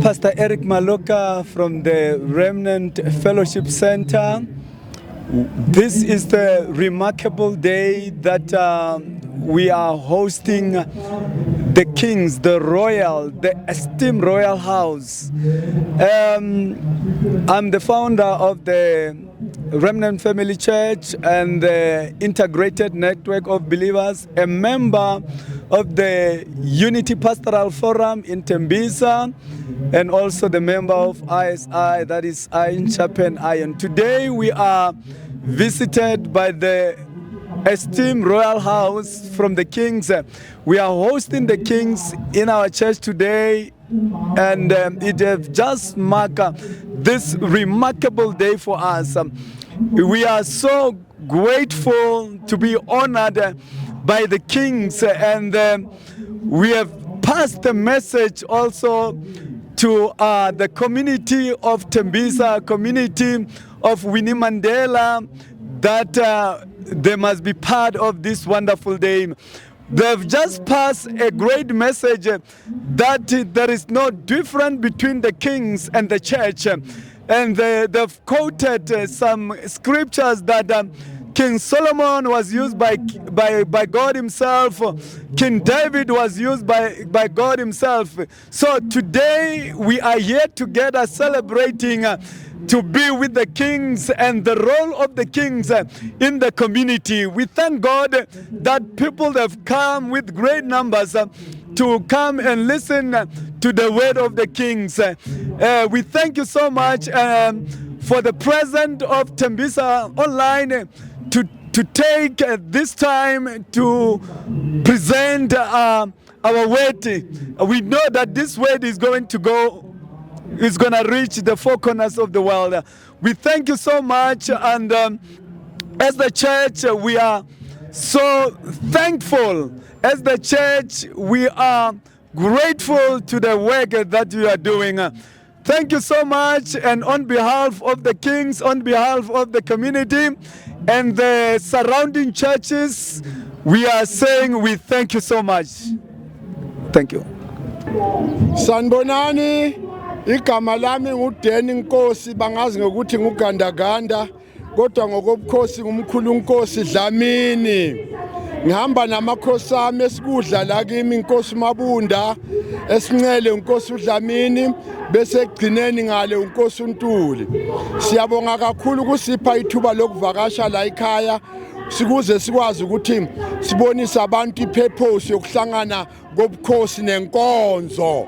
Pastor Eric Maloka from the Remnant Fellowship Center. This is the remarkable day that we are hosting the kings, the esteemed royal house. I'm the founder of the Remnant Family Church and the Integrated Network of Believers, a member of the Unity Pastoral Forum in Tembisa, and also the member of ISI, that is Iron Sharpen Iron. Today we are visited by the esteemed royal house from the kings. We are hosting the kings in our church today, and it has just marked this remarkable day for us. We are so grateful to be honored by the kings, and we have passed the message also to the community of Tembisa, community of Winnie Mandela, that they must be part of this wonderful day. They've just passed a great message that there is no difference between the kings and the church. And they've quoted some scriptures that King Solomon was used by God himself. King David was used by God himself. So today we are here together celebrating to be with the kings and the role of the kings in the community. We thank God that people have come with great numbers to come and listen to the word of the kings. We thank you so much for the presence of Tembisa Online to take this time to present our word. We know that this word is going to reach the four corners of the world. We thank you so much, and as the church, we are so thankful. As the church, we are grateful to the work that you are doing. Thank you so much, and on behalf of the kings, on behalf of the community and the surrounding churches, we are saying we thank you so much. Thank you. Sanibonani, igama lami nguDeni Nkosi, bangazi ngokuthi ngugandaganda, kodwa ngokobukhosi ngumkhulu Nkosi Dlamini. Ngihamba namakhosi ami esikudla la kimi, Inkosi Mabunda, esincele uNkosi uDlamini, bese egcineni ngale uNkosi uNtuli. Siyabonga kakhulu kusipha ithuba lokuvakasha la ekhaya, sikuze sikwazi ukuthi sibonise abantu ipurpose yokuhlangana kobukhosi nenkonzo.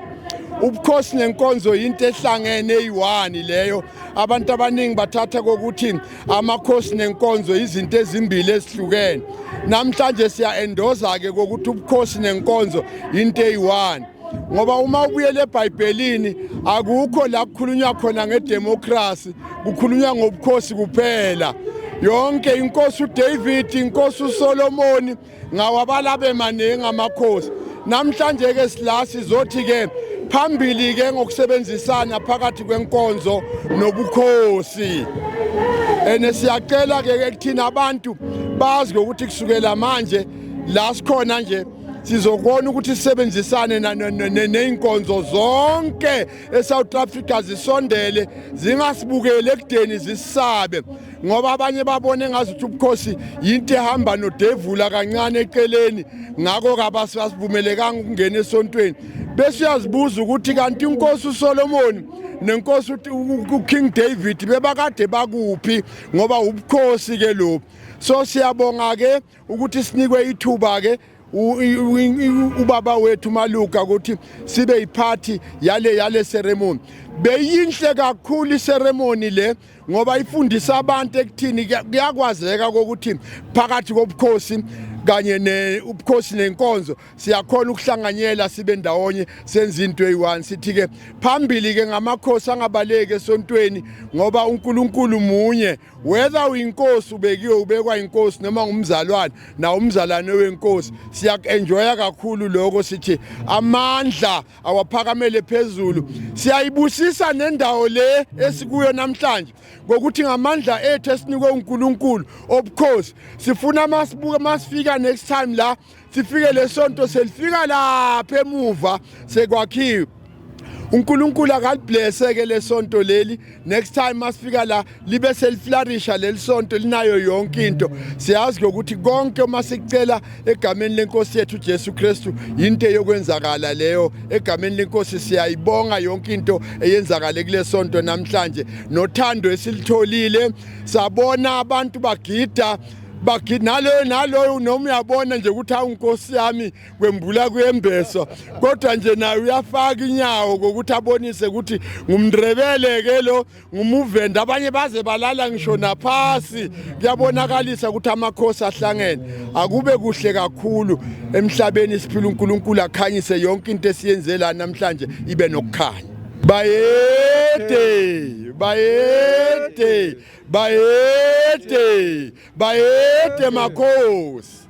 Ubukhosi nenkonzo into ehlangene eyi-1 leyo. Abantu abaningi bathatha kokuthi amakhosi nenkonzo izinto ezimbili ezihlukene. Namhlanje siya-endoza ke kokuthi ubukhosi nenkonzo into eyi-1. Ngoba uma ubuyele eBhayibhelini akukho la kukhulunywa khona ngedemocracy, kukhulunywa ngobukhosi kuphela. Yonke inkosi uDavid, inkosi uSolomon, ngawabala bemanengi amakhosi. Namhlanje ke sila sizothi ke phambili ke ngokusebenzisana phakathi kwenkonzo nobukhosi. Siyacela ke kuthina abantu bazi ukuthi kusukela manje la sikhona nje sizokona ukuthi sisebenzisane neinkonzo zonke eSouth Africa zisondele, zingasibukele ekudeni zisisabe, ngoba abanye babone ngazuthi ubukhosi yinto ehamba nodevula kancane eceleni, ngakho kabasivumelekanga ukungena esontweni. Bese uyazibuza ukuthi kanti inkosi uSolomon nenkosi uKing David bebakade bakuphi, ngoba ubukhosi ke lo. So siyabonga ke ukuthi sinikwe ithuba ke ubaba wethu Maluka ukuthi sibe yiphathi yale ceremony. Beyinhle kakhulu iceremony le, ngoba ifundisa abantu ekuthini kuyakwazeka ukuthi phakathi kobukhosi kanye ubukhosi nenkonzo siyakhona ukuhlanganyela sibe ndawonye senza into eyi-1. Sithi ke phambili ke ngamakhosi angabaleki esontweni, ngoba uNkulunkulu munye, whether uyinkosi ubekiwe ubekwa inkosi noma ngumzalwane na umzalwane wenkosi. Siyaku-enjoya kakhulu lokho, sithi amandla awaphakamele phezulu. Siyayibusisa nendawo le esikuyo namhlanje ngokuthi ngamandla ethu esinikwe uNkulunkulu obukhosi sifuna masifika next time la sifike lesonto selifika lapha emuva sekwakhiwe. uNkulunkulu akaliblesseke lesonto leli. Next time masifika la libe seliflourisha lelisonto linayo yonke into. Siyazi ukuthi konke masicela egameni lenkosi yethu Jesu Kristu into yokwenzakala leyo. Egameni lenkosi siyayibonga yonke into eyenzakale kulesonto namhlanje. Nothando esilitholile sabona abantu bagida nalo noma uyabona nje ukuthi awunkosi yami kwembula kwembeso kodwa nje naye uyafaka inyawo ukuthi abonise ukuthi ngumndrebele ke lo ngumuvenda abanye baze balala ngisho naphasi kuyabonakalisa ukuthi amakhosi ahlangene akube kuhle kakhulu emhlabeni siphila uNkulunkulu akhanyise yonke into esiyenzela namhlanje ibe nokukhanya bayede makhosi